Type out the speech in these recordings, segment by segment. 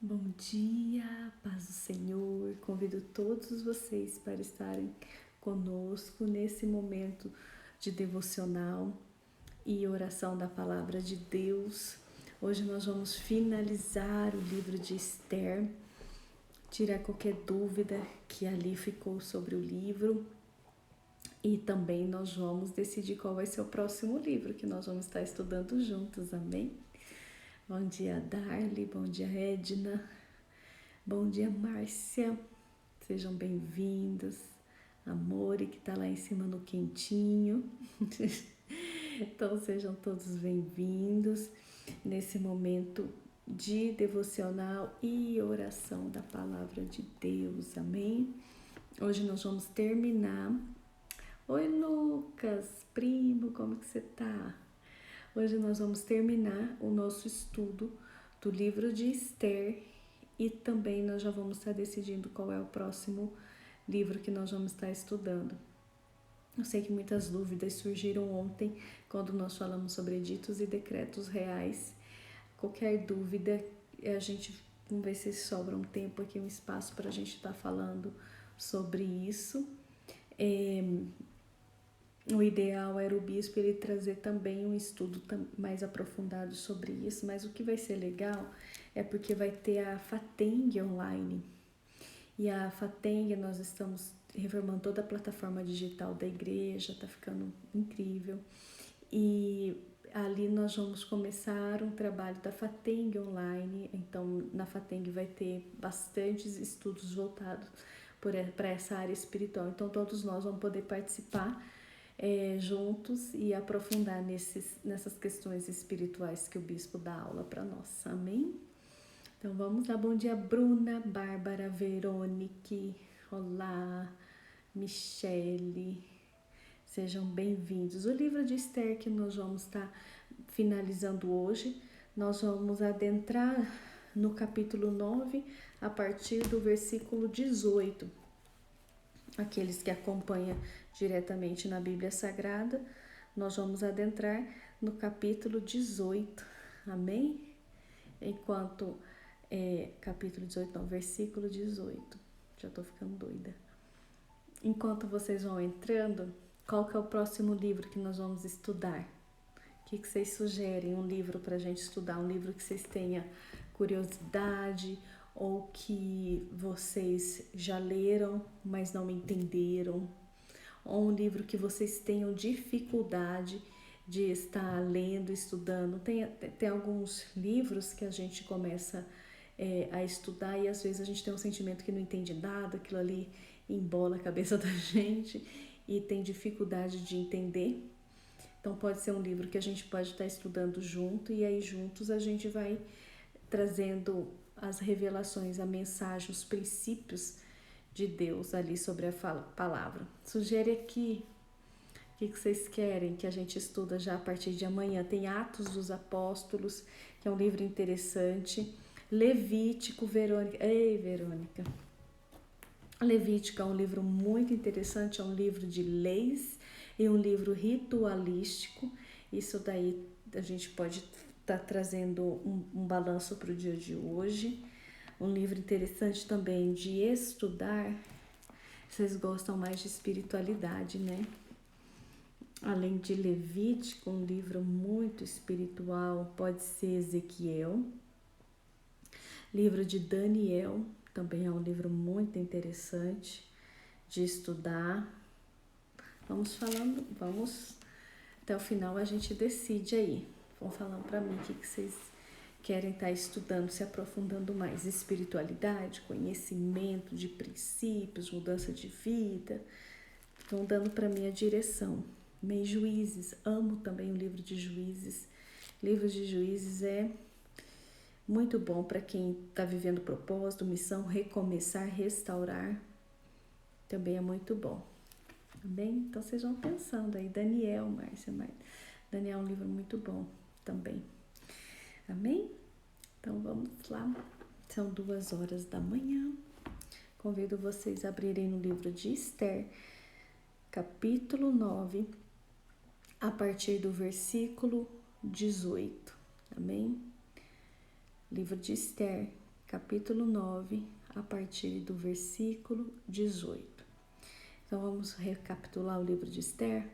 Bom dia, paz do Senhor. Convido todos vocês para estarem conosco nesse momento de devocional e oração da palavra de Deus. Hoje nós vamos finalizar o livro de Esther, tirar qualquer dúvida que ali ficou sobre o livro e também nós vamos decidir qual vai ser o próximo livro que nós vamos estar estudando juntos, amém? Bom dia, Darly, bom dia, Edna. Bom dia, Márcia. Sejam bem-vindos. Amore, que tá lá em cima no quentinho. Então, sejam todos bem-vindos nesse momento de devocional e oração da palavra de Deus. Amém? Hoje nós vamos terminar. Oi, Lucas, primo, como que você tá? Hoje nós vamos terminar o nosso estudo do livro de Esther. E também nós já vamos estar decidindo qual é o próximo livro que nós vamos estar estudando. Eu sei que muitas dúvidas surgiram ontem, quando nós falamos sobre editos e decretos reais. Qualquer dúvida, a gente vamos ver se sobra um tempo aqui, um espaço para a gente estar falando sobre isso. O ideal era o bispo ele trazer também um estudo mais aprofundado sobre isso, mas o que vai ser legal é porque vai ter a FATENG online. E a FATENG, nós estamos reformando toda a plataforma digital da igreja, tá ficando incrível. E ali nós vamos começar um trabalho da FATENG online, então na FATENG vai ter bastantes estudos voltados para essa área espiritual. Então todos nós vamos poder participar juntos e aprofundar nessas questões espirituais que o bispo dá aula para nós, amém? Então vamos lá, bom dia Bruna, Bárbara, Veronique, olá, Michele, sejam bem-vindos. O livro de Esther que nós vamos estar finalizando hoje, nós vamos adentrar no capítulo 9, a partir do versículo 18. Aqueles que acompanham diretamente na Bíblia Sagrada, nós vamos adentrar no capítulo 18, amém? Enquanto, capítulo 18 não, versículo 18, já tô ficando doida. Enquanto vocês vão entrando, qual que é o próximo livro que nós vamos estudar? O que vocês sugerem? Um livro para a gente estudar, um livro que vocês tenham curiosidade, ou que vocês já leram, mas não entenderam, ou um livro que vocês tenham dificuldade de estar lendo, estudando. Tem alguns livros que a gente começa a estudar e às vezes a gente tem um sentimento que não entende nada, aquilo ali embola a cabeça da gente e tem dificuldade de entender. Então pode ser um livro que a gente pode estar estudando junto e aí juntos a gente vai trazendo as revelações, a mensagem, os princípios de Deus ali sobre a palavra. Sugere aqui o que vocês querem que a gente estuda já a partir de amanhã. Tem Atos dos Apóstolos, que é um livro interessante. Levítico, Verônica. Ei, Verônica. Levítico é um livro muito interessante, é um livro de leis e um livro ritualístico. Isso daí a gente pode estar trazendo um balanço para o dia de hoje. Um livro interessante também de estudar. Vocês gostam mais de espiritualidade, né? Além de Levítico, um livro muito espiritual pode ser Ezequiel. Livro de Daniel também é um livro muito interessante de estudar. Vamos falando, vamos até o final a gente decide aí. Vão falando para mim o que vocês querem estar estudando, se aprofundando mais. Espiritualidade, conhecimento de princípios, mudança de vida. Estão dando para mim a direção. Meio Juízes, amo também o livro de Juízes. Livro de Juízes é muito bom para quem está vivendo propósito, missão, recomeçar, restaurar. Também é muito bom. Tá bem? Então vocês vão pensando aí. Daniel, Márcia. Daniel é um livro muito bom também. Amém? Então vamos lá. São 2h da manhã. Convido vocês a abrirem no livro de Esther, capítulo 9, a partir do versículo 18. Amém? Livro de Esther, capítulo 9, a partir do versículo 18. Então vamos recapitular o livro de Esther.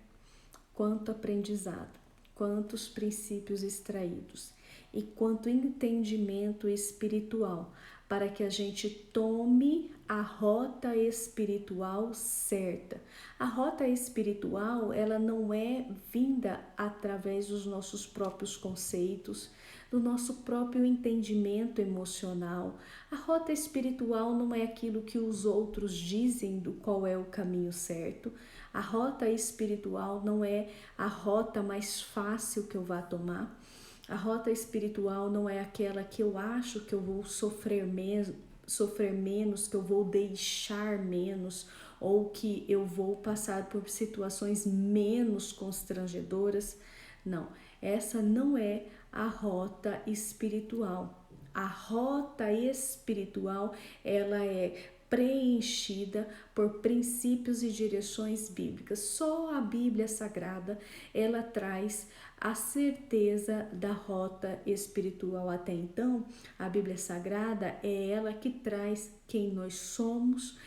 Quanto aprendizado, quantos princípios extraídos e quanto entendimento espiritual para que a gente tome a rota espiritual certa. A rota espiritual, ela não é vinda através dos nossos próprios conceitos, do nosso próprio entendimento emocional. A rota espiritual não é aquilo que os outros dizem do qual é o caminho certo. A rota espiritual não é a rota mais fácil que eu vá tomar. A rota espiritual não é aquela que eu acho que eu vou sofrer menos, que eu vou deixar menos, ou que eu vou passar por situações menos constrangedoras. Não, essa não é a rota espiritual. A rota espiritual, ela é preenchida por princípios e direções bíblicas. Só a Bíblia Sagrada, ela traz a certeza da rota espiritual. Até então, a Bíblia Sagrada é ela que traz quem nós somos,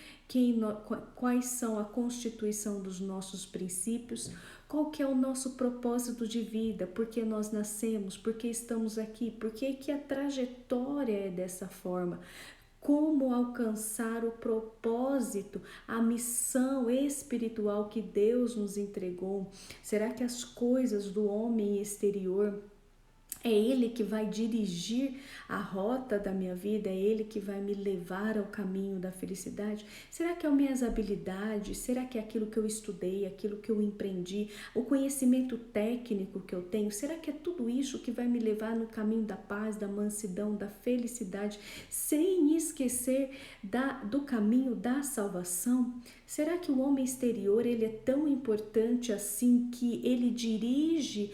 quais são a constituição dos nossos princípios, qual que é o nosso propósito de vida, por que nós nascemos, por que estamos aqui, por que a trajetória é dessa forma, como alcançar o propósito, a missão espiritual que Deus nos entregou. Será que as coisas do homem exterior é Ele que vai dirigir a rota da minha vida? É Ele que vai me levar ao caminho da felicidade? Será que é as minhas habilidades? Será que é aquilo que eu estudei, aquilo que eu empreendi, o conhecimento técnico que eu tenho? Será que é tudo isso que vai me levar no caminho da paz, da mansidão, da felicidade, sem esquecer do caminho da salvação? Será que o homem exterior, ele é tão importante assim que ele dirige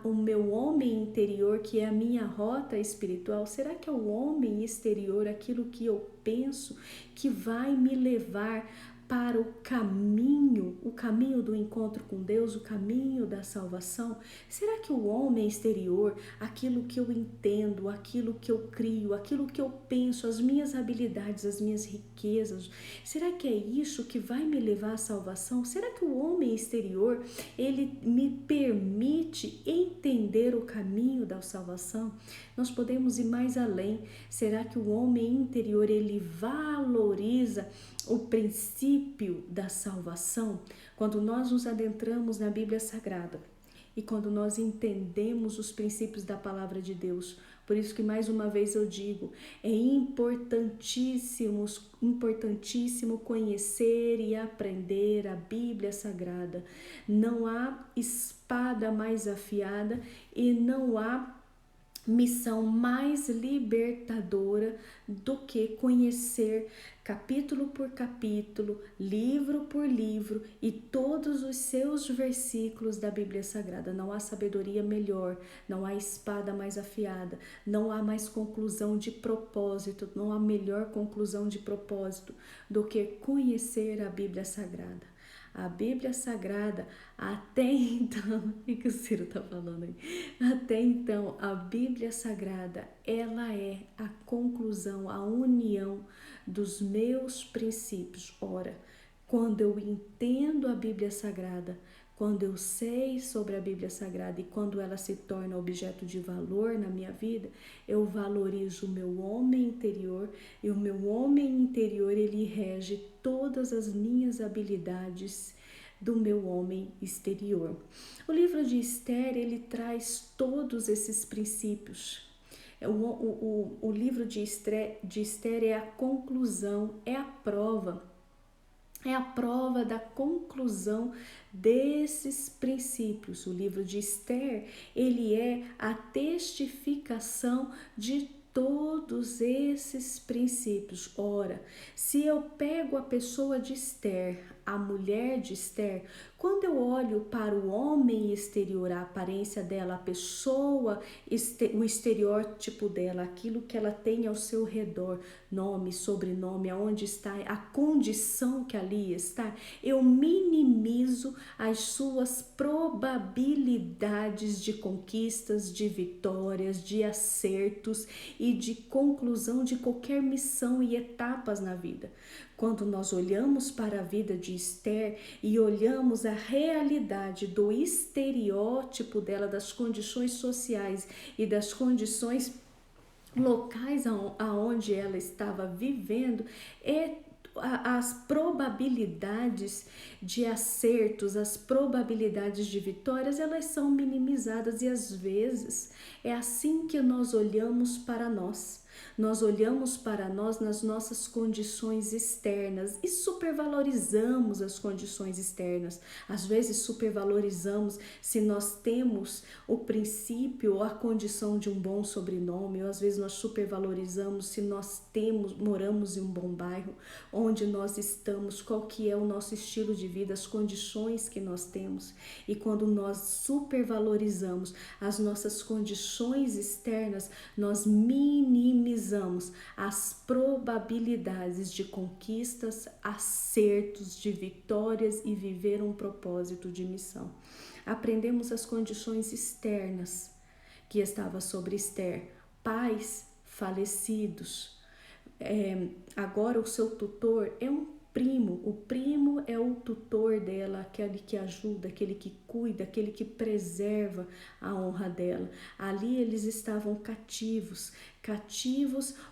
o meu homem interior, que é a minha rota espiritual? Será que é o homem exterior, aquilo que eu penso, que vai me levar para o caminho do encontro com Deus, o caminho da salvação? Será que o homem exterior, aquilo que eu entendo, aquilo que eu crio, aquilo que eu penso, as minhas habilidades, as minhas riquezas, será que é isso que vai me levar à salvação? Será que o homem exterior, ele me permite entender o caminho da salvação? Nós podemos ir mais além. Será que o homem interior, ele valoriza o princípio da salvação? Quando nós nos adentramos na Bíblia Sagrada e quando nós entendemos os princípios da palavra de Deus, por isso que mais uma vez eu digo, é importantíssimo conhecer e aprender a Bíblia Sagrada. Não há espada mais afiada e não há missão mais libertadora do que conhecer capítulo por capítulo, livro por livro e todos os seus versículos da Bíblia Sagrada. Não há sabedoria melhor, não há espada mais afiada, não há mais conclusão de propósito, não há melhor conclusão de propósito do que conhecer a Bíblia Sagrada. A Bíblia Sagrada, até então, o que o Ciro está falando aí? Até então, a Bíblia Sagrada, ela é a conclusão, a união dos meus princípios. Ora, quando eu entendo a Bíblia Sagrada, quando eu sei sobre a Bíblia Sagrada e quando ela se torna objeto de valor na minha vida, eu valorizo o meu homem interior, e o meu homem interior, ele rege todas as minhas habilidades do meu homem exterior. O livro de Esther, ele traz todos esses princípios. O livro de Esther é a conclusão, é a prova da conclusão desses princípios. O livro de Esther, ele é a testificação de todos esses princípios. Ora, se eu pego a pessoa de Esther, a mulher de Esther, quando eu olho para o homem exterior, a aparência dela, a pessoa, o estereótipo dela, aquilo que ela tem ao seu redor, nome, sobrenome, aonde está, a condição que ali está, eu minimizo as suas probabilidades de conquistas, de vitórias, de acertos e de conclusão de qualquer missão e etapas na vida. Quando nós olhamos para a vida de Esther e olhamos a realidade do estereótipo dela, das condições sociais e das condições locais aonde ela estava vivendo, as probabilidades de acertos, as probabilidades de vitórias, elas são minimizadas e às vezes é assim que nós olhamos para nós. Nós olhamos para nós nas nossas condições externas e supervalorizamos as condições externas. Às vezes supervalorizamos se nós temos o princípio ou a condição de um bom sobrenome, ou às vezes nós supervalorizamos se nós moramos em um bom bairro, onde nós estamos, qual que é o nosso estilo de vida, as condições que nós temos. E quando nós supervalorizamos as nossas condições externas, nós minimizamos as probabilidades de conquistas, acertos, de vitórias e viver um propósito de missão. Aprendemos as condições externas que estava sobre Esther, pais falecidos. Agora o seu tutor é um primo, o primo é o tutor dela, aquele que ajuda, aquele que cuida, aquele que preserva a honra dela. Ali eles estavam cativos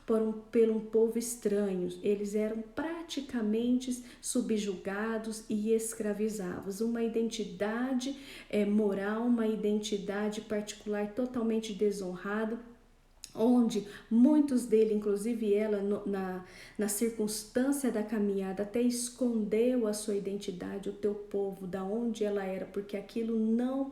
por um povo estranho, eles eram praticamente subjugados e escravizados, uma identidade moral, uma identidade particular totalmente desonrada, onde muitos dele, inclusive ela, na circunstância da caminhada, até escondeu a sua identidade, o teu povo, da onde ela era, porque aquilo não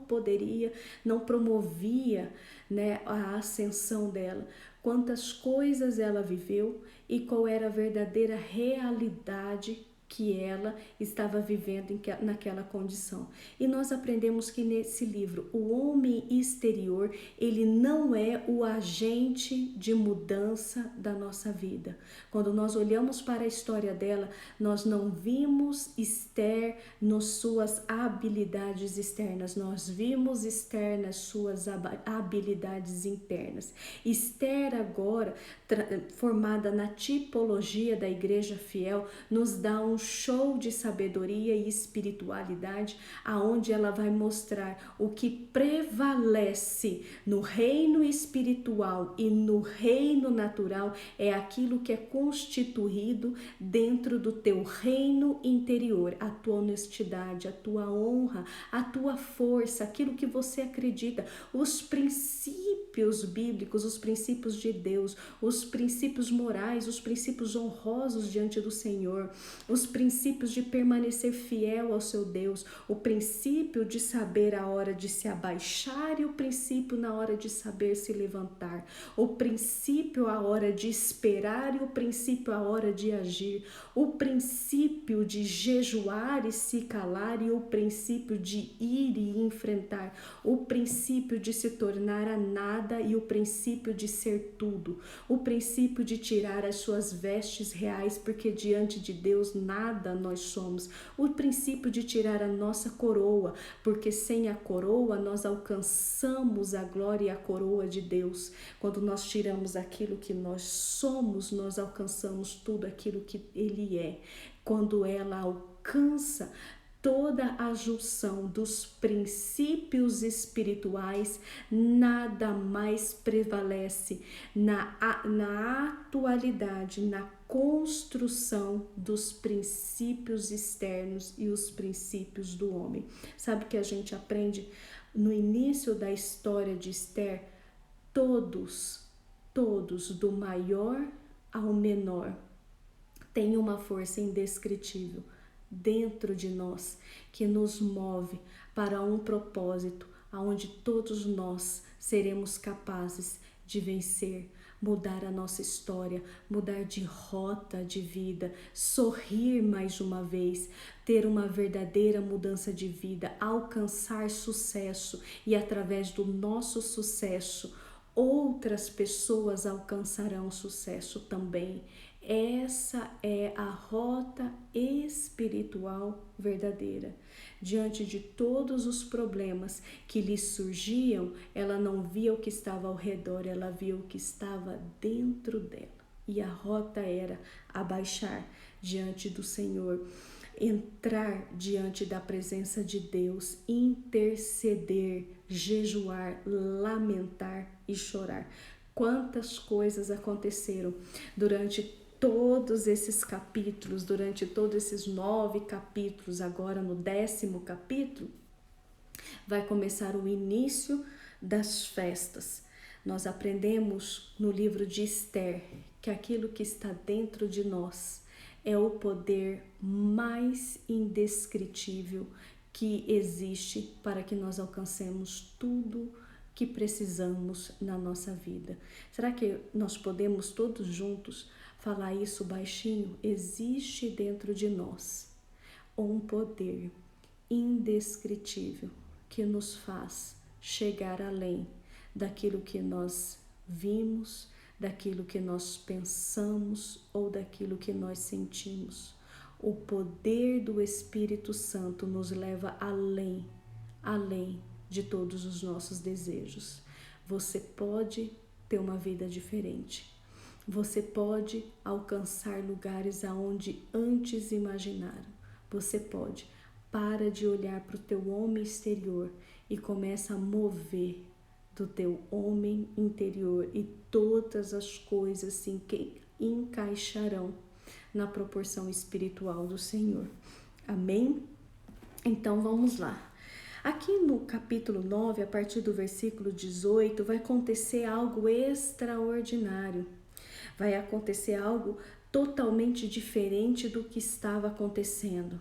promovia, né, a ascensão dela. Quantas coisas ela viveu e qual era a verdadeira realidade que ela estava vivendo naquela condição. E nós aprendemos que nesse livro, o homem exterior, ele não é o agente de mudança da nossa vida. Quando nós olhamos para a história dela, nós não vimos Esther nas suas habilidades externas, nós vimos Esther nas suas habilidades internas. Esther agora, formada na tipologia da igreja fiel, nos dá um show de sabedoria e espiritualidade, aonde ela vai mostrar o que prevalece no reino espiritual e no reino natural é aquilo que é constituído dentro do teu reino interior, a tua honestidade, a tua honra, a tua força, aquilo que você acredita, os princípios bíblicos, os princípios de Deus, os princípios morais, os princípios honrosos diante do Senhor, os princípios de permanecer fiel ao seu Deus, o princípio de saber a hora de se abaixar e o princípio na hora de saber se levantar, o princípio a hora de esperar e o princípio a hora de agir, o princípio de jejuar e se calar e o princípio de ir e enfrentar, o princípio de se tornar a nada e o princípio de ser tudo, o princípio de tirar as suas vestes reais, porque diante de Deus nada nós somos, o princípio de tirar a nossa coroa, porque sem a coroa nós alcançamos a glória e a coroa de Deus. Quando nós tiramos aquilo que nós somos, nós alcançamos tudo aquilo que Ele é. Quando ela alcança toda a junção dos princípios espirituais, nada mais prevalece na atualidade, na construção dos princípios externos e os princípios do homem. Sabe que a gente aprende no início da história de Esther? Todos, do maior ao menor, têm uma força indescritível dentro de nós, que nos move para um propósito, aonde todos nós seremos capazes de vencer, mudar a nossa história, mudar de rota de vida, sorrir mais uma vez, ter uma verdadeira mudança de vida, alcançar sucesso e através do nosso sucesso, outras pessoas alcançarão sucesso também. Essa é a rota espiritual verdadeira. Diante de todos os problemas que lhe surgiam, ela não via o que estava ao redor, ela via o que estava dentro dela. E a rota era abaixar diante do Senhor, entrar diante da presença de Deus, interceder, jejuar, lamentar e chorar. Quantas coisas aconteceram durante todos esses capítulos, durante todos esses 9 capítulos, agora no 10º capítulo, vai começar o início das festas. Nós aprendemos no livro de Esther que aquilo que está dentro de nós é o poder mais indescritível que existe para que nós alcancemos tudo que precisamos na nossa vida. Será que nós podemos todos juntos falar isso baixinho? Existe dentro de nós um poder indescritível que nos faz chegar além daquilo que nós vimos, daquilo que nós pensamos ou daquilo que nós sentimos. O poder do Espírito Santo nos leva além de todos os nossos desejos. Você pode ter uma vida diferente. Você pode alcançar lugares aonde antes imaginaram. Você pode. Para de olhar para o teu homem exterior e começa a mover do teu homem interior e todas as coisas se encaixarão na proporção espiritual do Senhor. Amém? Então vamos lá. Aqui no capítulo 9, a partir do versículo 18, vai acontecer algo extraordinário. Vai acontecer algo totalmente diferente do que estava acontecendo.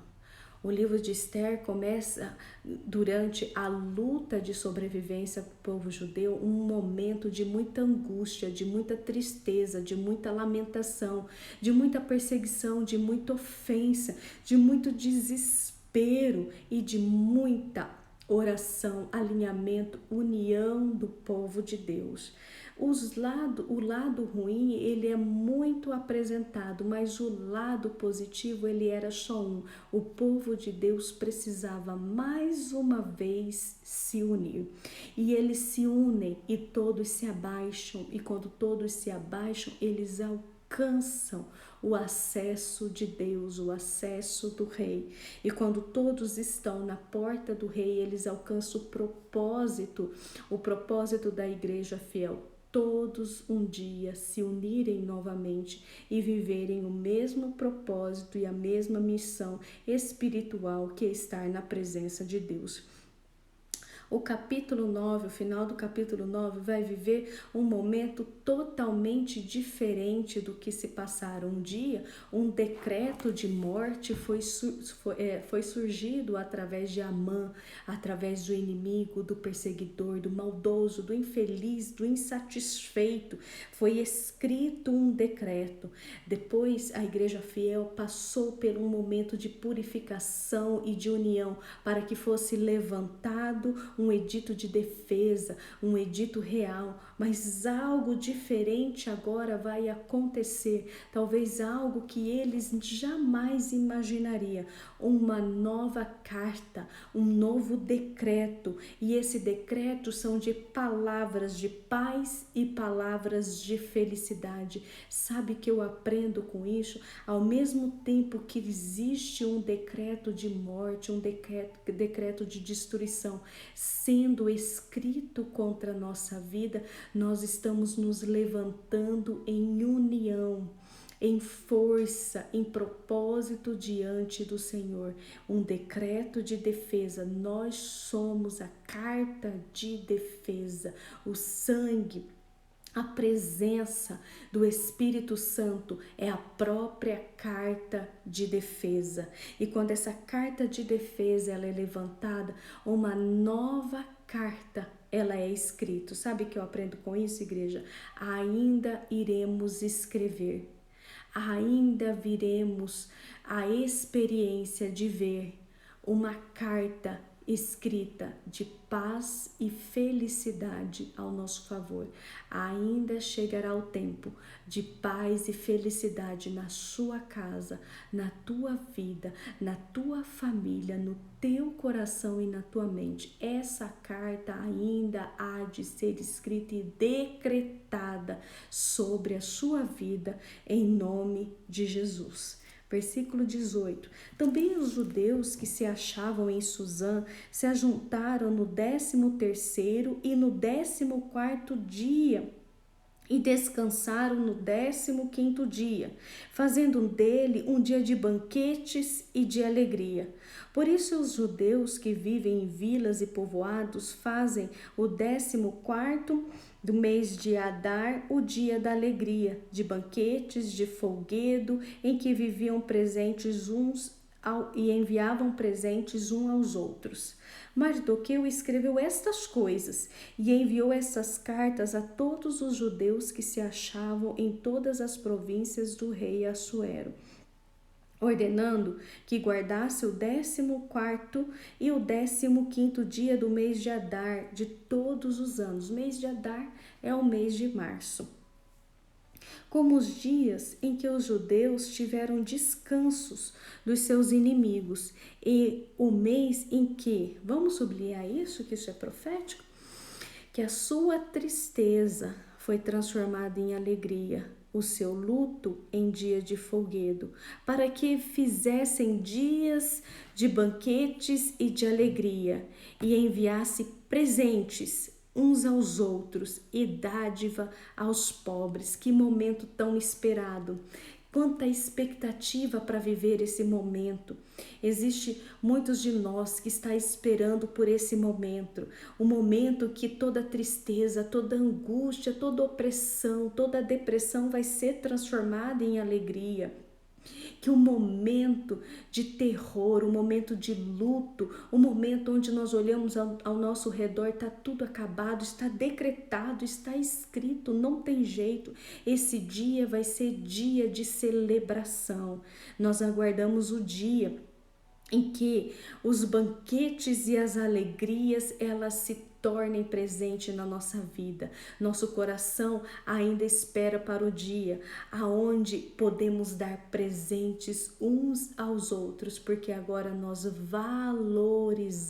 O livro de Esther começa durante a luta de sobrevivência do povo judeu, um momento de muita angústia, de muita tristeza, de muita lamentação, de muita perseguição, de muita ofensa, de muito desespero e de muita oração, alinhamento, união do povo de Deus. O lado ruim, ele é muito apresentado, mas o lado positivo, ele era só um. O povo de Deus precisava mais uma vez se unir. E eles se unem e todos se abaixam. E quando todos se abaixam, eles alcançam o acesso de Deus, o acesso do rei. E quando todos estão na porta do rei, eles alcançam o propósito da igreja fiel. Todos um dia se unirem novamente e viverem o mesmo propósito e a mesma missão espiritual que é estar na presença de Deus. O capítulo 9, o final do capítulo 9 vai viver um momento totalmente diferente do que se passaram. Um dia, um decreto de morte foi surgido através de Amã, através do inimigo, do perseguidor, do maldoso, do infeliz, do insatisfeito. Foi escrito um decreto. Depois, a igreja fiel passou por um momento de purificação e de união para que fosse levantado um edito de defesa, um edito real, mas algo diferente agora vai acontecer, talvez algo que eles jamais imaginariam, uma nova carta, um novo decreto, e esse decreto são de palavras de paz e palavras de felicidade. Sabe que eu aprendo com isso? Ao mesmo tempo que existe um decreto de morte, um decreto de destruição, sendo escrito contra a nossa vida, nós estamos nos levantando em união, em força, em propósito diante do Senhor. Um decreto de defesa, nós somos a carta de defesa, o sangue, a presença do Espírito Santo é a própria carta de defesa. E quando essa carta de defesa ela é levantada, uma nova carta ela é escrita. Sabe o que eu aprendo com isso, igreja? Ainda iremos escrever. Ainda viremos a experiência de ver uma carta escrita de paz e felicidade ao nosso favor. Ainda chegará o tempo de paz e felicidade na sua casa, na tua vida, na tua família, no teu coração e na tua mente. Essa carta ainda há de ser escrita e decretada sobre a sua vida em nome de Jesus. Versículo 18. Também os judeus que se achavam em Suzã se ajuntaram no 13º e no 14º dia e descansaram no 15º dia, fazendo dele um dia de banquetes e de alegria. Por isso os judeus que vivem em vilas e povoados fazem o 14º do mês de Adar o dia da alegria, de banquetes, de folguedo, em que viviam presentes e enviavam presentes uns aos outros. Mardoqueu escreveu estas coisas e enviou essas cartas a todos os judeus que se achavam em todas as províncias do rei Assuero, ordenando que guardasse o 14º e o 15º dia do mês de Adar de todos os anos. O mês de Adar é o mês de março. Como os dias em que os judeus tiveram descansos dos seus inimigos e o mês em que, vamos sublinhar isso, que isso é profético, que a sua tristeza foi transformada em alegria, o seu luto em dia de folguedo, para que fizessem dias de banquetes e de alegria e enviasse presentes uns aos outros e dádiva aos pobres. Que momento tão esperado! Quanta expectativa para viver esse momento. Existe muitos de nós que está esperando por esse momento, o momento que toda tristeza, toda angústia, toda opressão, toda depressão vai ser transformada em alegria. Que o momento de terror, o momento de luto, o momento onde nós olhamos ao nosso redor, está tudo acabado, está decretado, está escrito, não tem jeito. Esse dia vai ser dia de celebração. Nós aguardamos o dia em que os banquetes e as alegrias, elas se tornem presente na nossa vida. Nosso coração ainda espera para o dia aonde podemos dar presentes uns aos outros, porque agora nós valorizamos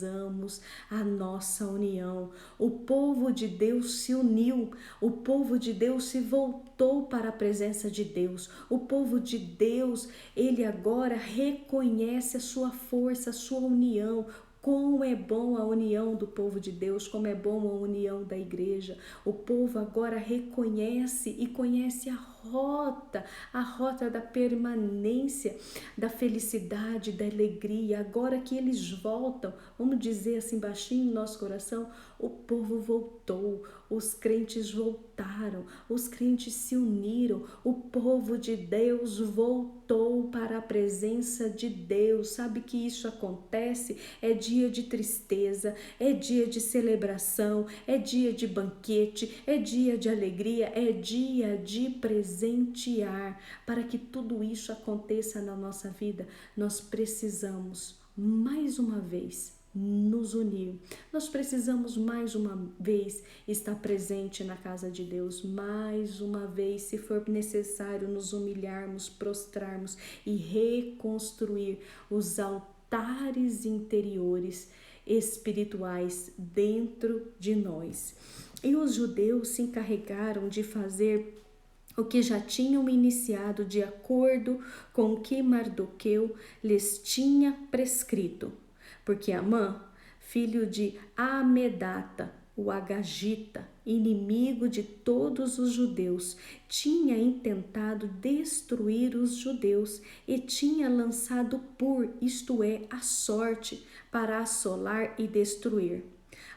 a nossa união. O povo de Deus se uniu, o povo de Deus se voltou para a presença de Deus. O povo de Deus, ele agora reconhece a sua força, a sua união. Como é bom a união do povo de Deus, como é bom a união da igreja. O povo agora reconhece e conhece a rota da permanência, da felicidade, da alegria. Agora que eles voltam, vamos dizer assim baixinho no nosso coração, o povo voltou, os crentes voltaram, os crentes se uniram, o povo de Deus voltou para a presença de Deus. Sabe que isso acontece? É dia de tristeza, é dia de celebração, é dia de banquete, é dia de alegria, é dia de presentear. Para que tudo isso aconteça na nossa vida, nós precisamos mais uma vez nos unir. Nós precisamos mais uma vez estar presente na casa de Deus, mais uma vez, se for necessário, nos humilharmos, prostrarmos e reconstruir os altares interiores espirituais dentro de nós. E os judeus se encarregaram de fazer o que já tinham iniciado de acordo com o que Mardoqueu lhes tinha prescrito. Porque Amã, filho de Amedata, o Agagita, inimigo de todos os judeus, tinha intentado destruir os judeus e tinha lançado isto é, a sorte, para assolar e destruir.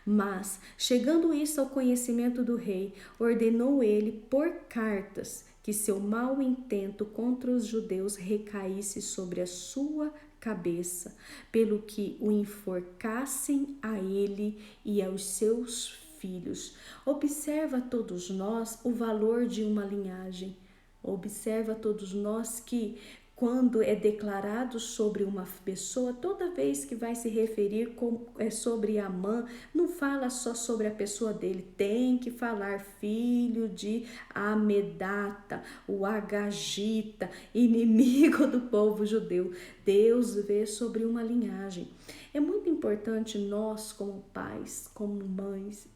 Mas, chegando isso ao conhecimento do rei, ordenou ele por cartas que seu mau intento contra os judeus recaísse sobre a sua cabeça, pelo que o enforcassem a ele e aos seus filhos. Observa todos nós o valor de uma linhagem. Observa todos nós que quando é declarado sobre uma pessoa, toda vez que vai se referir sobre Amã, não fala só sobre a pessoa dele, tem que falar filho de Amedata, o Agagita, inimigo do povo judeu. Deus vê sobre uma linhagem. É muito importante nós, como pais, como mães,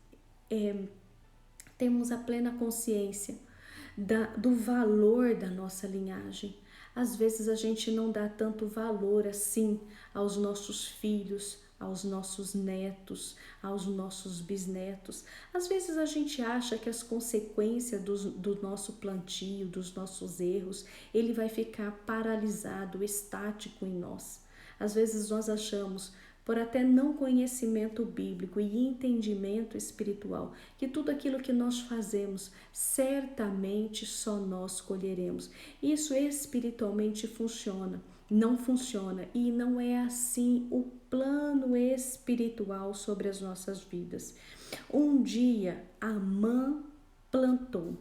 temos a plena consciência do valor da nossa linhagem. Às vezes a gente não dá tanto valor assim aos nossos filhos, aos nossos netos, aos nossos bisnetos. Às vezes a gente acha que as consequências do nosso plantio, dos nossos erros, ele vai ficar paralisado, estático em nós. Às vezes nós achamos, por até não conhecimento bíblico e entendimento espiritual, que tudo aquilo que nós fazemos, certamente só nós colheremos. Isso espiritualmente funciona, não funciona, e não é assim o plano espiritual sobre as nossas vidas. Um dia, Amã plantou.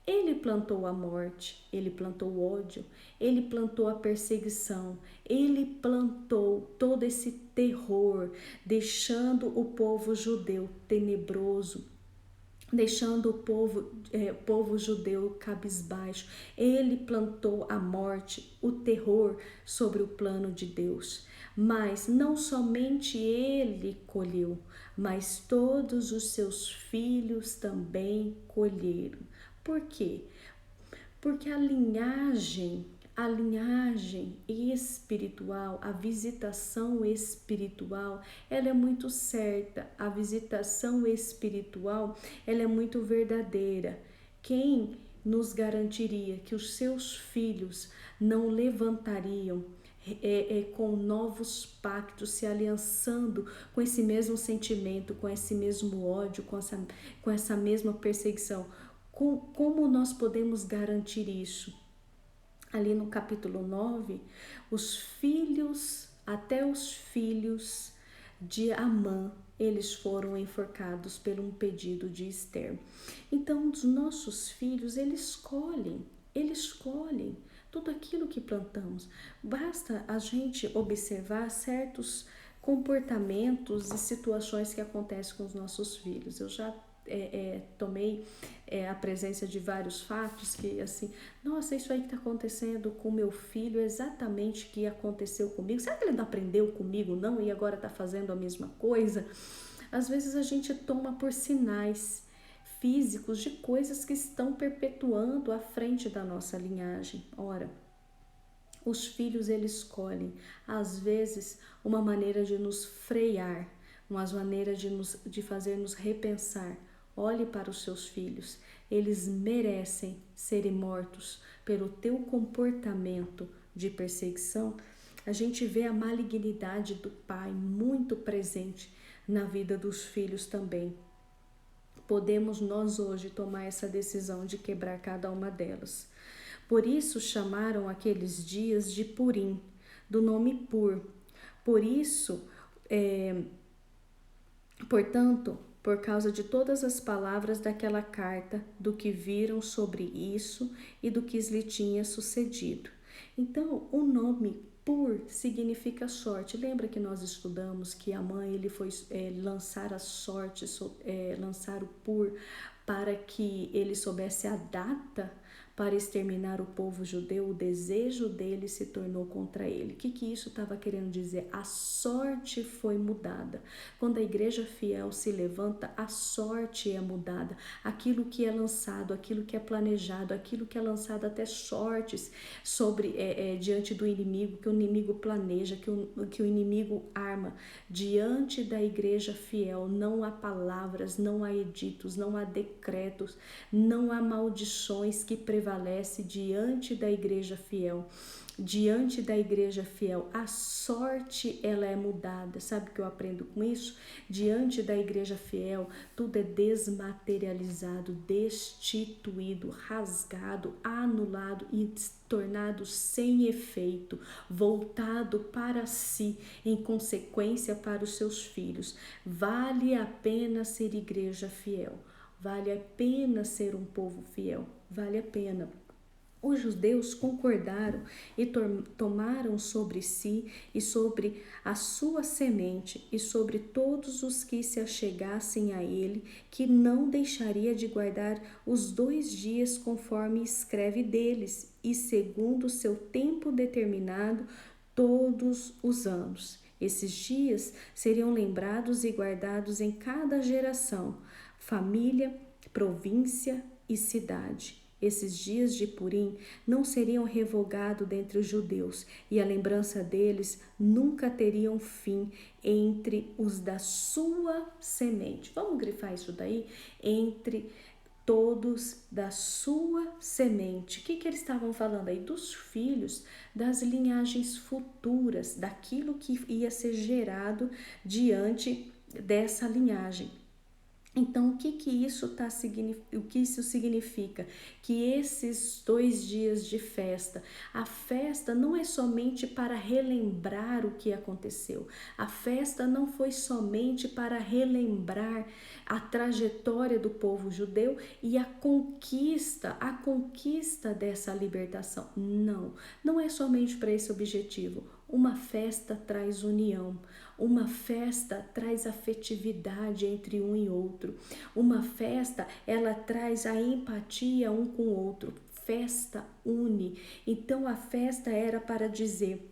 Ele plantou a morte, ele plantou o ódio, ele plantou a perseguição, ele plantou todo esse terror, deixando o povo judeu tenebroso, deixando o povo judeu cabisbaixo. Ele plantou a morte, o terror sobre o plano de Deus. Mas não somente ele colheu, mas todos os seus filhos também colheram. Por quê? Porque a linhagem espiritual, a visitação espiritual, ela é muito certa. A visitação espiritual, ela é muito verdadeira. Quem nos garantiria que os seus filhos não levantariam com novos pactos, se aliançando com esse mesmo sentimento, com esse mesmo ódio, com essa mesma perseguição? Como nós podemos garantir isso? Ali no capítulo 9, até os filhos de Amã, eles foram enforcados por um pedido de Ester. Então, os nossos filhos, eles colhem tudo aquilo que plantamos. Basta a gente observar certos comportamentos e situações que acontecem com os nossos filhos. Eu já tomei a presença de vários fatos que assim, nossa, isso aí que está acontecendo com meu filho é exatamente o que aconteceu comigo. Será que ele não aprendeu comigo não e agora está fazendo a mesma coisa? Às vezes a gente toma por sinais físicos de coisas que estão perpetuando à frente da nossa linhagem. Ora, os filhos eles escolhem, às vezes, uma maneira de nos frear, uma maneira de fazer-nos repensar. Olhe para os seus filhos, eles merecem serem mortos pelo teu comportamento de perseguição. A gente vê a malignidade do pai muito presente na vida dos filhos também. Podemos nós hoje tomar essa decisão de quebrar cada uma delas. Por isso chamaram aqueles dias de Purim, do nome Pur. Por isso, portanto, por causa de todas as palavras daquela carta, do que viram sobre isso e do que lhe tinha sucedido. Então, o nome Pur significa sorte. Lembra que nós estudamos que Amã ele foi lançar a sorte, lançar o Pur para que ele soubesse a data para exterminar o povo judeu? O desejo dele se tornou contra ele. O que isso estava querendo dizer? A sorte foi mudada. Quando a igreja fiel se levanta, a sorte é mudada. Aquilo que é lançado, aquilo que é planejado, aquilo que é lançado até sortes sobre diante do inimigo, que o inimigo planeja, que o inimigo arma. Diante da igreja fiel não há palavras, não há editos, não há decretos, não há maldições que prevalecem prevalece diante da igreja fiel. Diante da igreja fiel, a sorte ela é mudada. Sabe o que eu aprendo com isso? Diante da igreja fiel, tudo é desmaterializado, destituído, rasgado, anulado e tornado sem efeito, voltado para si, em consequência para os seus filhos. Vale a pena ser igreja fiel, vale a pena ser um povo fiel, vale a pena. Os judeus concordaram e tomaram sobre si e sobre a sua semente e sobre todos os que se achegassem a ele, que não deixaria de guardar os 2 dias conforme escreve deles, e segundo o seu tempo determinado todos os anos. Esses dias seriam lembrados e guardados em cada geração, família, província e cidade. Esses dias de Purim não seriam revogados dentre os judeus, e a lembrança deles nunca teriam fim entre os da sua semente. Vamos grifar isso daí? Entre todos da sua semente. O que eles estavam falando aí? Dos filhos, das linhagens futuras, daquilo que ia ser gerado diante dessa linhagem. Então, o que isso significa? Que esses 2 dias de festa, a festa não é somente para relembrar o que aconteceu. A festa não foi somente para relembrar a trajetória do povo judeu e a conquista dessa libertação. Não é somente para esse objetivo. Uma festa traz união. Uma festa traz afetividade entre um e outro. Uma festa, ela traz a empatia um com o outro. Festa une. Então a festa era para dizer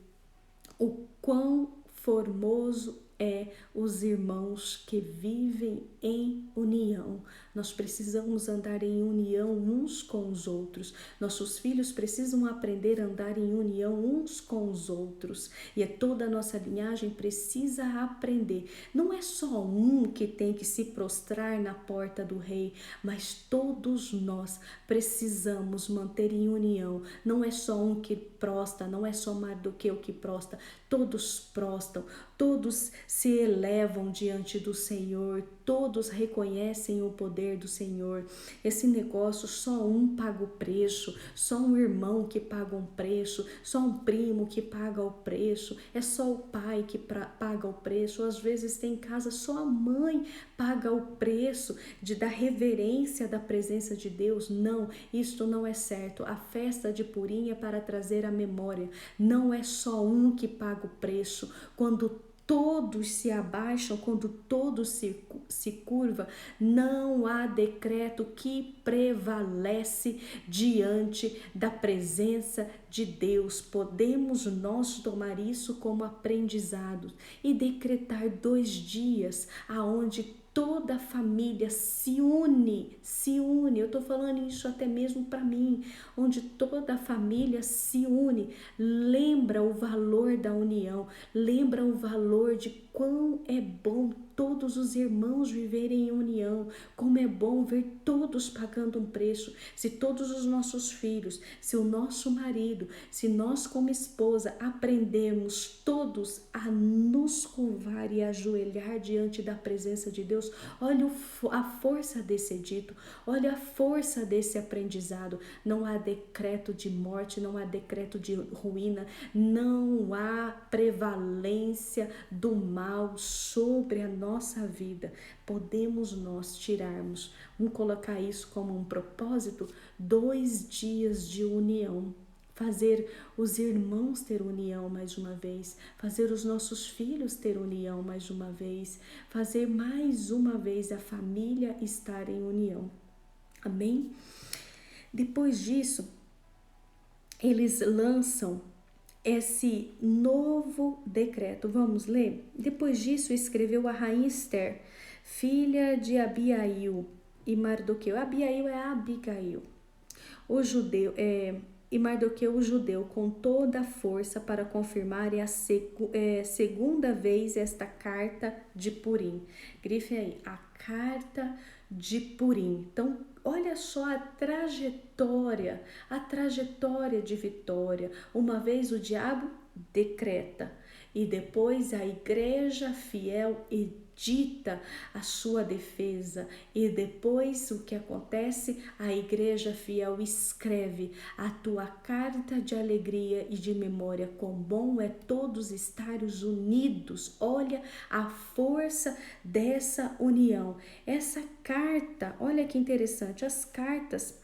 o quão formoso é os irmãos que vivem em união. Nós precisamos andar em união uns com os outros. Nossos filhos precisam aprender a andar em união uns com os outros. E toda a nossa linhagem precisa aprender. Não é só um que tem que se prostrar na porta do rei, mas todos nós precisamos manter em união. Não é só um que prostra, não é só Mardoqueu que prostra. Todos prostam, todos se elevam diante do Senhor, todos reconhecem o poder do Senhor. Esse negócio, só um paga o preço, só um irmão que paga um preço, só um primo que paga o preço, é só o pai que paga o preço. Às vezes tem em casa só a mãe paga o preço da reverência da presença de Deus. Não, isto não é certo. A festa de Purim é para trazer a memória. Não é só um que paga o preço. Quando todos se abaixam, quando todos se curva, não há decreto que prevalece diante da presença de Deus. Podemos nós tomar isso como aprendizado e decretar 2 dias aonde toda a família se une. Eu estou falando isso até mesmo para mim, onde toda a família se une, lembra o valor da união, lembra o valor de quão é bom todos os irmãos viverem em união, como é bom ver todos pagando um preço. Se todos os nossos filhos, se o nosso marido, se nós como esposa aprendermos todos a nos curvar e ajoelhar diante da presença de Deus, olha a força desse edito, olha a força desse aprendizado. Não há decreto de morte, não há decreto de ruína, não há prevalência do mal sobre a nossa vida. Podemos nós tirarmos, vamos colocar isso como um propósito, 2 dias de união. Fazer os irmãos ter união mais uma vez, fazer os nossos filhos ter união mais uma vez, fazer mais uma vez a família estar em união. Amém? Depois disso, eles lançam esse novo decreto. Vamos ler? Depois disso, escreveu a rainha Esther, filha de Abiail e Mardoqueu. Abiail é Abigail. O judeu e Mardoqueu, o judeu, com toda a força para confirmar a segunda vez esta carta de Purim. Grife aí, a carta de Purim. Então, olha só a trajetória de vitória. Uma vez o diabo decreta e depois a igreja fiel edita a sua defesa e depois o que acontece? A igreja fiel escreve a tua carta de alegria e de memória. Quão bom é todos estarmos unidos. Olha a força dessa união. Essa carta, olha que interessante, as cartas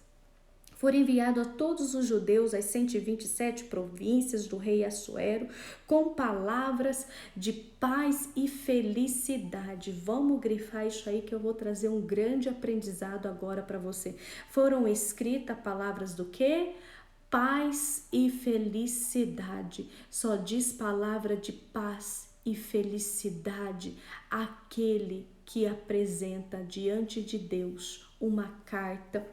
foram enviadas a todos os judeus, as 127 províncias do rei Assuero, com palavras de paz e felicidade. Vamos grifar isso aí que eu vou trazer um grande aprendizado agora para você. Foram escritas palavras do quê? Paz e felicidade. Só diz palavra de paz e felicidade aquele que apresenta diante de Deus uma carta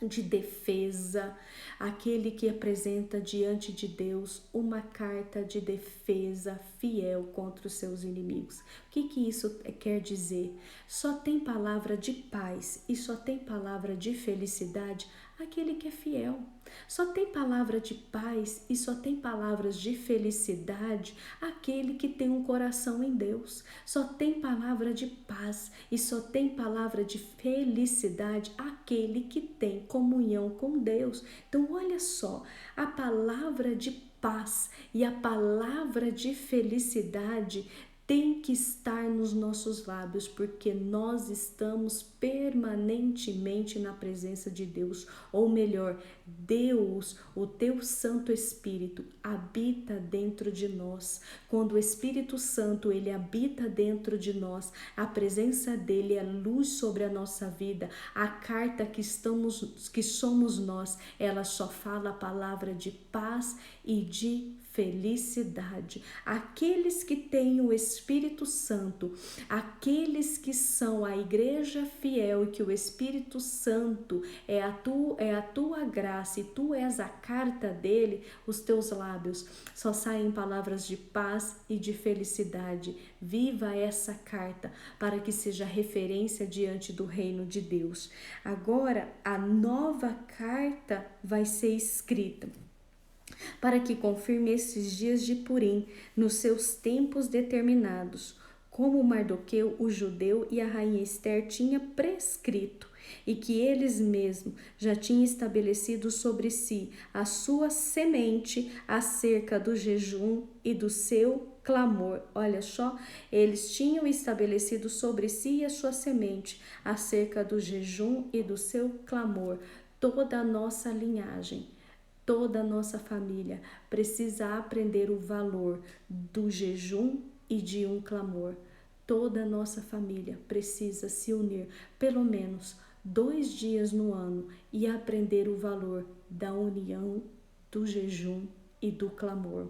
de defesa, aquele que apresenta diante de Deus uma carta de defesa fiel contra os seus inimigos. O que isso quer dizer? Só tem palavra de paz e só tem palavra de felicidade aquele que é fiel. Só tem palavra de paz e só tem palavras de felicidade aquele que tem um coração em Deus. Só tem palavra de paz e só tem palavra de felicidade aquele que tem comunhão com Deus. Então, olha só, a palavra de paz e a palavra de felicidade tem que estar nos nossos lábios, porque nós estamos permanentemente na presença de Deus, ou melhor, Deus, o teu Santo Espírito, habita dentro de nós. Quando o Espírito Santo, ele habita dentro de nós, a presença dele é luz sobre a nossa vida. A carta que somos nós, ela só fala a palavra de paz e de felicidade. Aqueles que têm o Espírito Santo, aqueles que são a igreja fiel e que o Espírito Santo é a tua graça e tu és a carta dele, os teus lábios só saem palavras de paz e de felicidade. Viva essa carta para que seja referência diante do reino de Deus. Agora, a nova carta vai ser escrita para que confirme esses dias de Purim nos seus tempos determinados, como Mardoqueu, o judeu, e a rainha Ester tinha prescrito, e que eles mesmos já tinham estabelecido sobre si a sua semente acerca do jejum e do seu clamor. Olha só, eles tinham estabelecido sobre si a sua semente acerca do jejum e do seu clamor. Toda a nossa linhagem, toda a nossa família precisa aprender o valor do jejum e de um clamor. Toda a nossa família precisa se unir pelo menos 2 dias no ano e aprender o valor da união, do jejum e do clamor.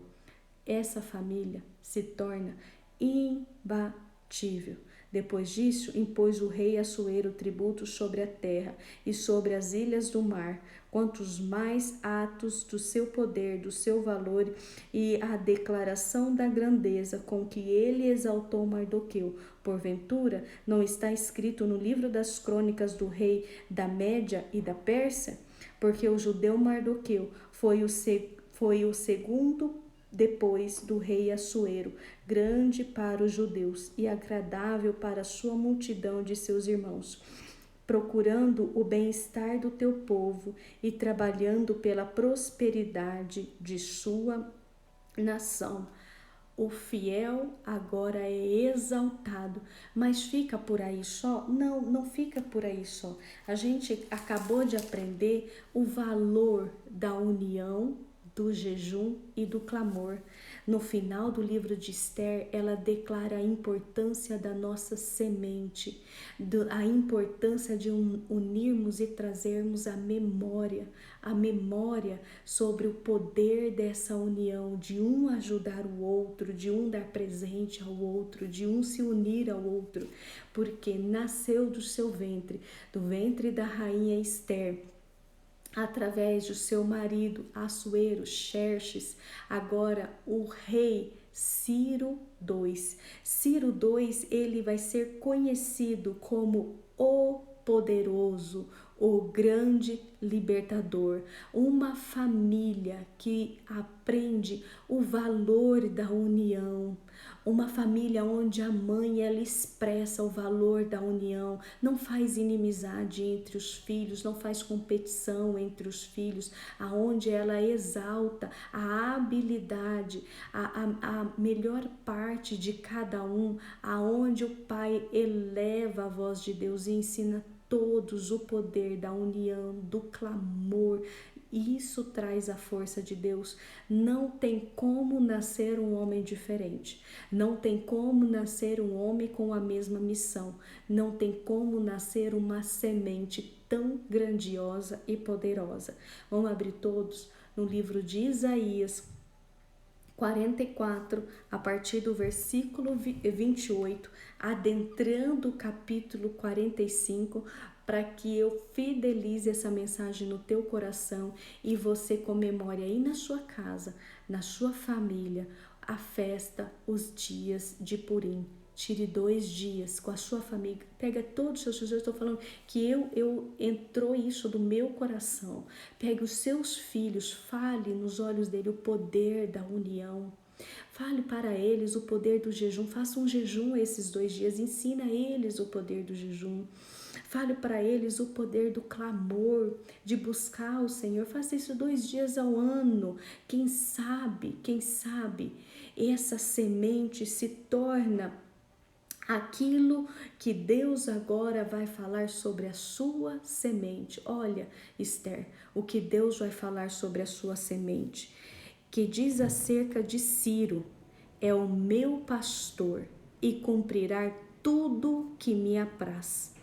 Essa família se torna imbatível. Depois disso, impôs o rei Assuero tributo sobre a terra e sobre as ilhas do mar, quantos mais atos do seu poder, do seu valor e a declaração da grandeza com que ele exaltou Mardoqueu. Porventura, não está escrito no livro das crônicas do rei da Média e da Pérsia? Porque o judeu Mardoqueu foi o segundo depois do rei Assuero, grande para os judeus e agradável para a sua multidão de seus irmãos, procurando o bem-estar do teu povo e trabalhando pela prosperidade de sua nação. O fiel agora é exaltado, mas fica por aí só? Não, não fica por aí só. A gente acabou de aprender o valor da união, do jejum e do clamor. No final do livro de Esther, ela declara a importância da nossa semente, a importância de unirmos e trazermos a memória sobre o poder dessa união, de um ajudar o outro, de um dar presente ao outro, de um se unir ao outro, porque nasceu do seu ventre, do ventre da rainha Esther, através do seu marido Assuero, Xerxes, agora o rei Ciro II. Ciro II, ele vai ser conhecido como o poderoso, o grande libertador. Uma família que aprende o valor da união. Uma família onde a mãe ela expressa o valor da união, não faz inimizade entre os filhos, não faz competição entre os filhos, aonde ela exalta a habilidade, a melhor parte de cada um, aonde o pai eleva a voz de Deus e ensina todos o poder da união, do clamor. Isso traz a força de Deus. Não tem como nascer um homem diferente. Não tem como nascer um homem com a mesma missão. Não tem como nascer uma semente tão grandiosa e poderosa. Vamos abrir todos no livro de Isaías 44, a partir do versículo 28, adentrando o capítulo 45, para que eu fidelize essa mensagem no teu coração e você comemore aí na sua casa, na sua família, a festa, os dias de Purim. Tire 2 dias com a sua família, pega todos os seus filhos. Eu estou falando que entrou isso do meu coração. Pegue os seus filhos, fale nos olhos dele o poder da união. Fale para eles o poder do jejum. Faça um jejum esses 2 dias. Ensina a eles o poder do jejum. Fale para eles o poder do clamor, de buscar o Senhor. Faça isso 2 dias ao ano. Quem sabe, essa semente se torna aquilo que Deus agora vai falar sobre a sua semente. Olha, Esther, o que Deus vai falar sobre a sua semente, que diz acerca de Ciro: é o meu pastor e cumprirá tudo que me apraz.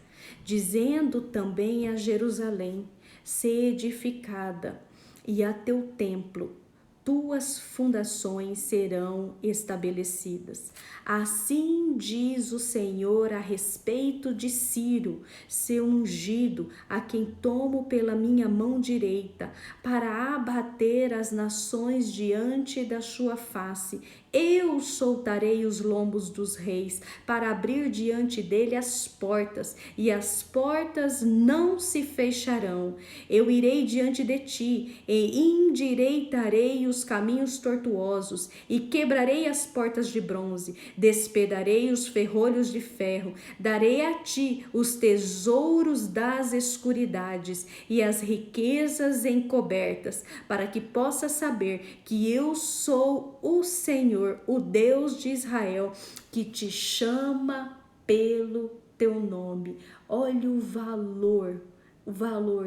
Dizendo também a Jerusalém: se edificada, e a teu templo, tuas fundações serão estabelecidas. Assim diz o Senhor a respeito de Ciro, seu ungido, a quem tomo pela minha mão direita, para abater as nações diante da sua face. Eu soltarei os lombos dos reis, para abrir diante dele as portas, e as portas não se fecharão. Eu irei diante de ti, e endireitarei os caminhos tortuosos, e quebrarei as portas de bronze, despedarei os ferrolhos de ferro, darei a ti os tesouros das escuridades e as riquezas encobertas, para que possas saber que eu sou o Senhor, o Deus de Israel, que te chama pelo teu nome. Olha o valor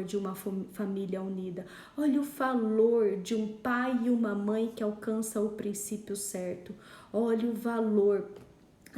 de uma família unida. Olha o valor de um pai e uma mãe que alcançam o princípio certo. Olha o valor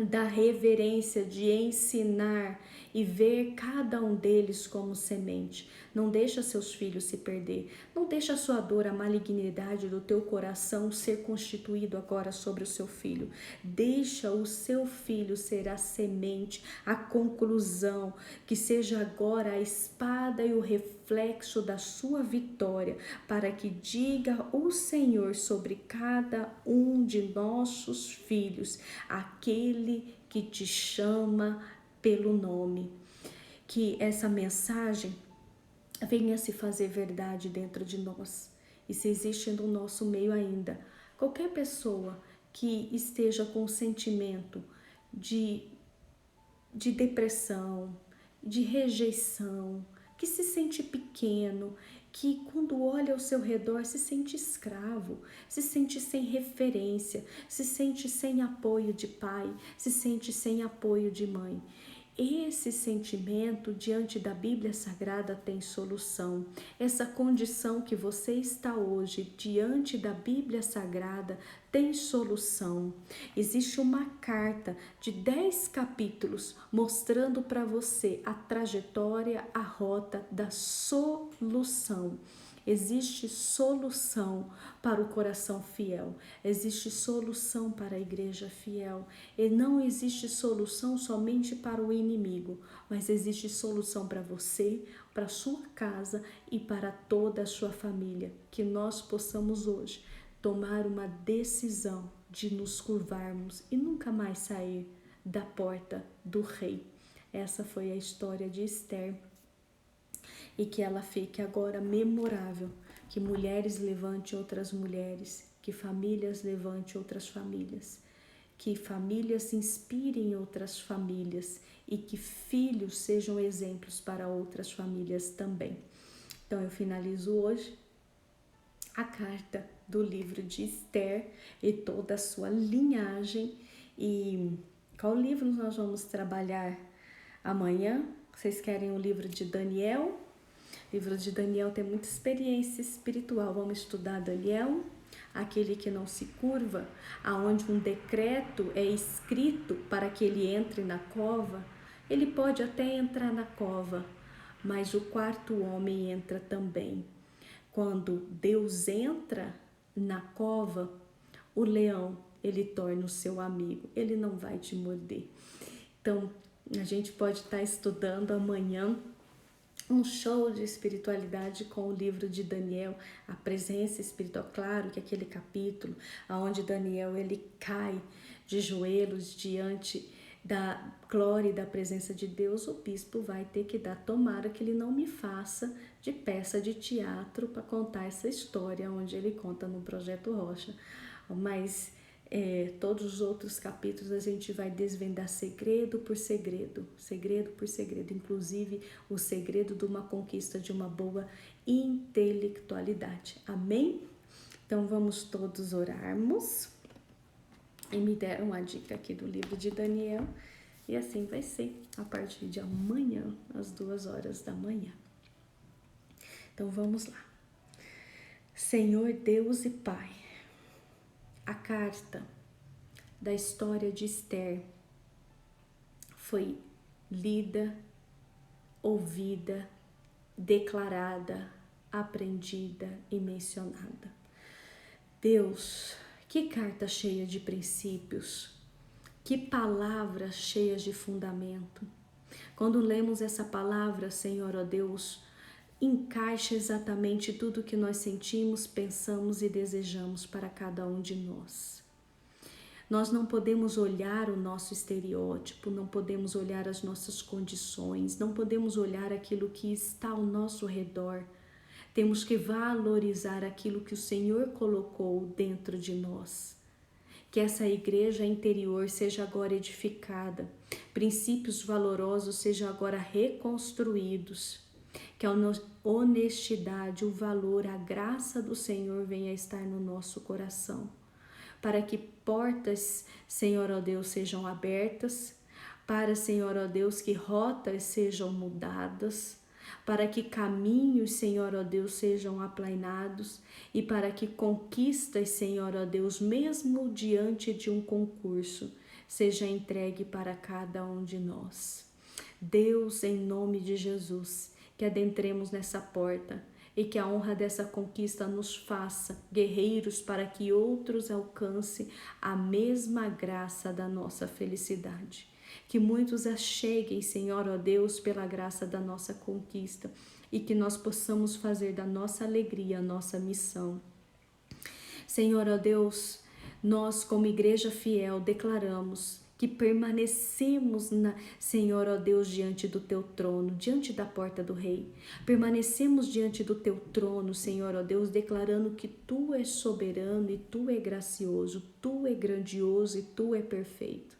da reverência, de ensinar e ver cada um deles como semente. Não deixa seus filhos se perder. Não deixa a sua dor, a malignidade do teu coração ser constituído agora sobre o seu filho. Deixa o seu filho ser a semente, a conclusão, que seja agora a espada e o reflexo da sua vitória, para que diga o Senhor sobre cada um de nossos filhos, aquele que te chama pelo nome. Que essa mensagem venha se fazer verdade dentro de nós. E se existe no nosso meio ainda qualquer pessoa que esteja com sentimento de depressão, de rejeição, que se sente pequeno, que quando olha ao seu redor se sente escravo, se sente sem referência, se sente sem apoio de pai, se sente sem apoio de mãe. Esse sentimento diante da Bíblia Sagrada tem solução. Essa condição que você está hoje diante da Bíblia Sagrada tem solução. Existe uma carta de 10 capítulos mostrando para você a trajetória, a rota da solução. Existe solução para o coração fiel, existe solução para a igreja fiel, e não existe solução somente para o inimigo, mas existe solução para você, para a sua casa e para toda a sua família. Que nós possamos hoje tomar uma decisão de nos curvarmos e nunca mais sair da porta do rei. Essa foi a história de Esther. e que ela fique agora memorável, que mulheres levantem outras mulheres, que famílias levantem outras famílias, que famílias inspirem outras famílias e que filhos sejam exemplos para outras famílias também. Então eu finalizo hoje a carta do livro de Esther e toda a sua linhagem. E qual livro nós vamos trabalhar amanhã? Vocês querem o livro de Daniel? O livro de Daniel tem muita experiência espiritual. Vamos estudar Daniel, aquele que não se curva, aonde um decreto é escrito para que ele entre na cova. Ele pode até entrar na cova, mas o quarto homem entra também. Quando Deus entra na cova, o leão, ele torna o seu amigo, ele não vai te morder. Então, a gente pode estar estudando amanhã um show de espiritualidade com o livro de Daniel, a presença espiritual. Claro que aquele capítulo onde Daniel ele cai de joelhos diante da glória e da presença de Deus, o bispo vai ter que dar, tomara que ele não me faça de peça de teatro para contar essa história onde ele conta no Projeto Rocha, mas todos os outros capítulos a gente vai desvendar segredo por segredo, inclusive o segredo de uma conquista de uma boa intelectualidade. Amém? Então vamos todos orarmos. E me deram uma dica aqui do livro de Daniel. E assim vai ser a partir de amanhã, às 2h da manhã. Então vamos lá. Senhor Deus e Pai, a carta da história de Esther foi lida, ouvida, declarada, aprendida e mencionada. Deus, que carta cheia de princípios, que palavras cheias de fundamento. Quando lemos essa palavra, Senhor, ó Deus, encaixa exatamente tudo que nós sentimos, pensamos e desejamos para cada um de nós. Nós não podemos olhar o nosso estereótipo, não podemos olhar as nossas condições, não podemos olhar aquilo que está ao nosso redor. Temos que valorizar aquilo que o Senhor colocou dentro de nós. Que essa igreja interior seja agora edificada, princípios valorosos sejam agora reconstruídos, que a honestidade, o valor, a graça do Senhor venha a estar no nosso coração, para que portas, Senhor ó Deus, sejam abertas, para, Senhor ó Deus, que rotas sejam mudadas, para que caminhos, Senhor ó Deus, sejam aplainados e para que conquistas, Senhor ó Deus, mesmo diante de um concurso, seja entregue para cada um de nós. Deus, em nome de Jesus, que adentremos nessa porta e que a honra dessa conquista nos faça guerreiros para que outros alcancem a mesma graça da nossa felicidade. Que muitos a cheguem, Senhor, ó Deus, pela graça da nossa conquista e que nós possamos fazer da nossa alegria a nossa missão. Senhor, ó Deus, nós como igreja fiel declaramos que permanecemos, Senhor, ó Deus, diante do Teu trono, diante da porta do Rei. Permanecemos diante do Teu trono, Senhor, ó Deus, declarando que Tu és soberano e Tu é gracioso, Tu é grandioso e Tu é perfeito.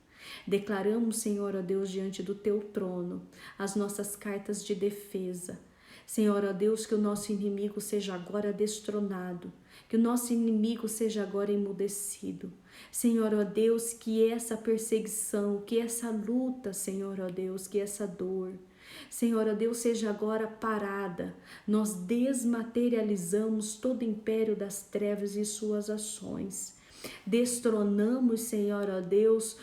Declaramos, Senhor, ó Deus, diante do Teu trono, as nossas cartas de defesa. Senhor, ó Deus, que o nosso inimigo seja agora destronado, que o nosso inimigo seja agora emudecido. Senhor, ó Deus, que essa perseguição, que essa luta, Senhor, ó Deus, que essa dor, Senhor, ó Deus, seja agora parada. Nós desmaterializamos todo o império das trevas e suas ações. Destronamos, Senhor, ó Deus,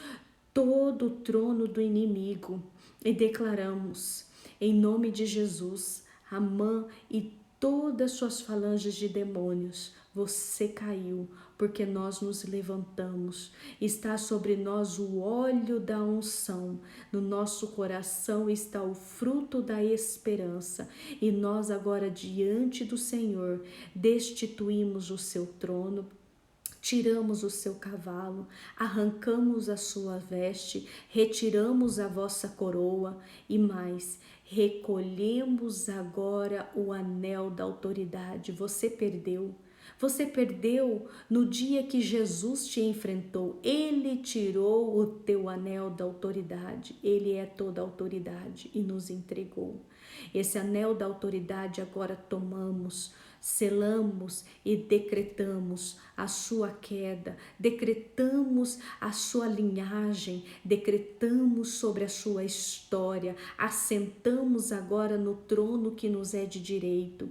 todo o trono do inimigo e declaramos, em nome de Jesus, Amã e todas suas falanges de demônios, você caiu, porque nós nos levantamos. Está sobre nós o óleo da unção, no nosso coração está o fruto da esperança, e nós agora diante do Senhor destituímos o seu trono, tiramos o seu cavalo, arrancamos a sua veste, retiramos a vossa coroa e mais, recolhemos agora o anel da autoridade. Você perdeu. Você perdeu no dia que Jesus te enfrentou. Ele tirou o teu anel da autoridade. Ele é toda a autoridade e nos entregou. Esse anel da autoridade agora tomamos, selamos e decretamos a sua queda, decretamos a sua linhagem, decretamos sobre a sua história, assentamos agora no trono que nos é de direito.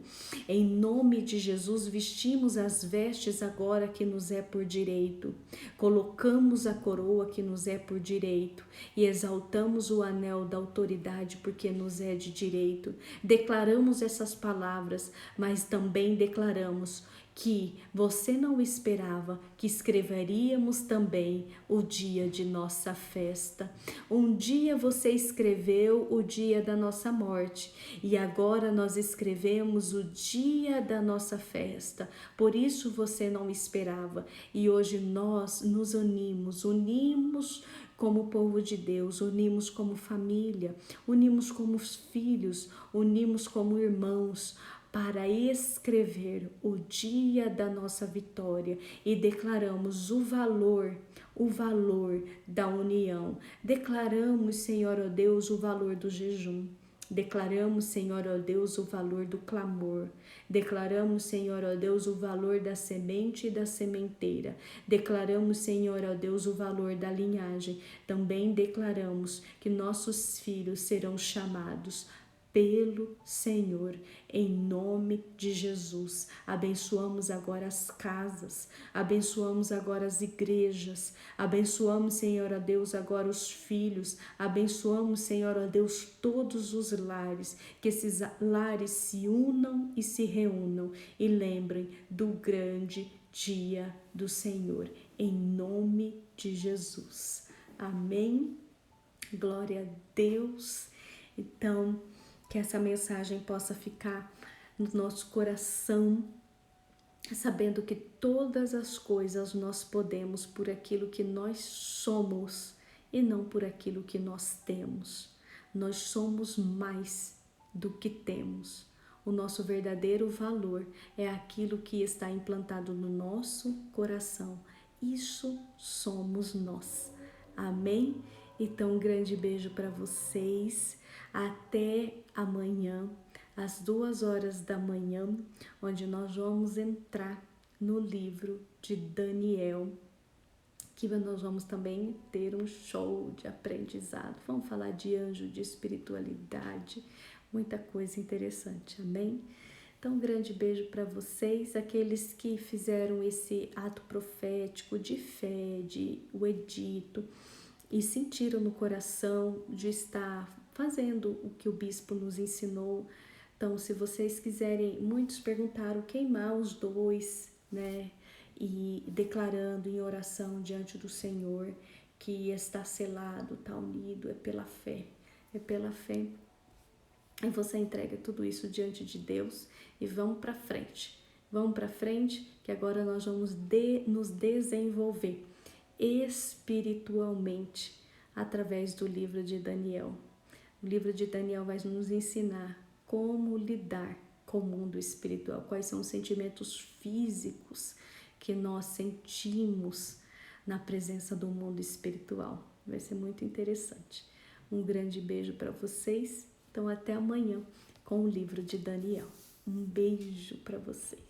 Em nome de Jesus, vestimos as vestes agora que nos é por direito, colocamos a coroa que nos é por direito e exaltamos o anel da autoridade porque nos é de direito. Declaramos essas palavras, mas também declaramos que você não esperava que escreveríamos também o dia de nossa festa. Um dia você escreveu o dia da nossa morte e agora nós escrevemos o dia da nossa festa. Por isso você não esperava e hoje nós nos unimos como povo de Deus, unimos como família, unimos como filhos, unimos como irmãos, para escrever o dia da nossa vitória e declaramos o valor da união. Declaramos, Senhor, ó Deus, o valor do jejum. Declaramos, Senhor, ó Deus, o valor do clamor. Declaramos, Senhor, ó Deus, o valor da semente e da sementeira. Declaramos, Senhor, ó Deus, o valor da linhagem. Também declaramos que nossos filhos serão chamados pelo Senhor, em nome de Jesus. Abençoamos agora as casas, abençoamos agora as igrejas, abençoamos, Senhor, ó Deus, agora os filhos, abençoamos, Senhor, ó Deus, todos os lares, que esses lares se unam e se reúnam e lembrem do grande dia do Senhor, em nome de Jesus. Amém? Glória a Deus. Então, que essa mensagem possa ficar no nosso coração, sabendo que todas as coisas nós podemos por aquilo que nós somos e não por aquilo que nós temos. Nós somos mais do que temos. O nosso verdadeiro valor é aquilo que está implantado no nosso coração. Isso somos nós. Amém? Então, um grande beijo para vocês. Até amanhã, às 2h da manhã, onde nós vamos entrar no livro de Daniel, que nós vamos também ter um show de aprendizado. Vamos falar de anjo, de espiritualidade, muita coisa interessante, amém? Então, um grande beijo para vocês, aqueles que fizeram esse ato profético de fé, de o edito, e sentiram no coração de estar fazendo o que o bispo nos ensinou. Então, se vocês quiserem, muitos perguntaram queimar os dois, né? E declarando em oração diante do Senhor que está selado, está unido, é pela fé, é pela fé. E você entrega tudo isso diante de Deus e vamos para frente. Vamos para frente, que agora nós vamos nos desenvolver espiritualmente através do livro de Daniel. O livro de Daniel vai nos ensinar como lidar com o mundo espiritual, quais são os sentimentos físicos que nós sentimos na presença do mundo espiritual. Vai ser muito interessante. Um grande beijo para vocês. Então, até amanhã com o livro de Daniel. Um beijo para vocês.